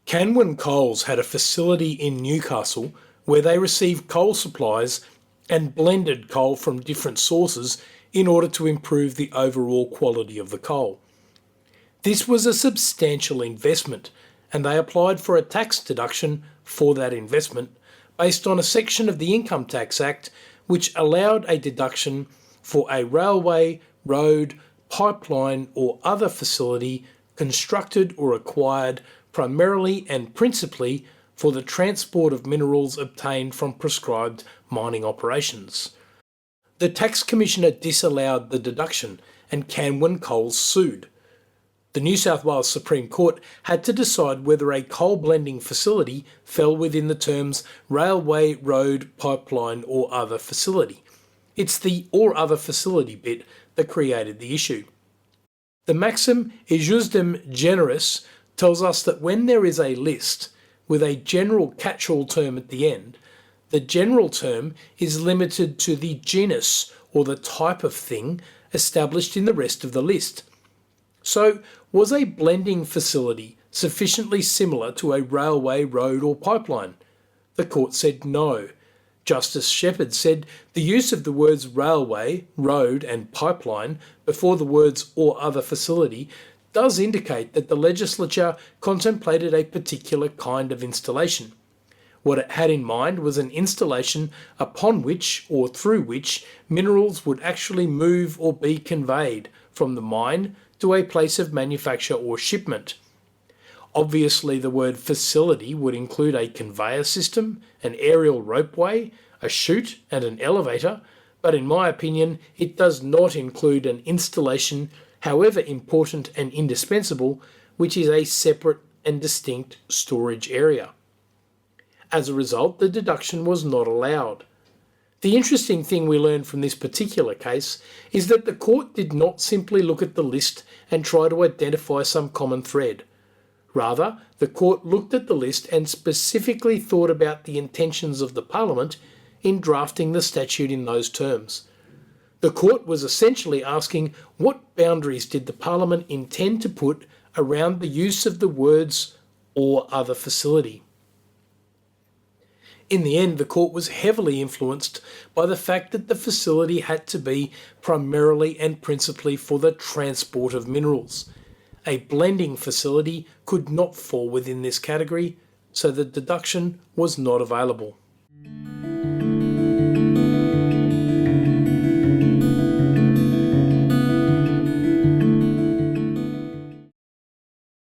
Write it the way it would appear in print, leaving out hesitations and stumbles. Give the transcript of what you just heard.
Canwan Coals had a facility in Newcastle where they received coal supplies and blended coal from different sources in order to improve the overall quality of the coal. This was a substantial investment, and they applied for a tax deduction for that investment based on a section of the Income Tax Act which allowed a deduction for a railway, road, pipeline or other facility constructed or acquired primarily and principally for the transport of minerals obtained from prescribed mining operations. The Tax Commissioner disallowed the deduction and Canwan Coals sued. The New South Wales Supreme Court had to decide whether a coal blending facility fell within the terms railway, road, pipeline or other facility. It's the or other facility bit that created the issue. The maxim Ejusdem Generis tells us that when there is a list with a general catch-all term at the end, the general term is limited to the genus or the type of thing established in the rest of the list. So, was a blending facility sufficiently similar to a railway, road or pipeline? The court said no. Justice Shepherd said the use of the words railway, road and pipeline before the words or other facility does indicate that the legislature contemplated a particular kind of installation. What it had in mind was an installation upon which or through which minerals would actually move or be conveyed from the mine to a place of manufacture or shipment. Obviously, the word facility would include a conveyor system, an aerial ropeway, a chute and an elevator, but in my opinion, it does not include an installation, however important and indispensable, which is a separate and distinct storage area. As a result, the deduction was not allowed. The interesting thing we learned from this particular case is that the court did not simply look at the list and try to identify some common thread. Rather, the court looked at the list and specifically thought about the intentions of the Parliament in drafting the statute in those terms. The court was essentially asking what boundaries did the Parliament intend to put around the use of the words or other facility. In the end, the court was heavily influenced by the fact that the facility had to be primarily and principally for the transport of minerals. A blending facility could not fall within this category, so the deduction was not available.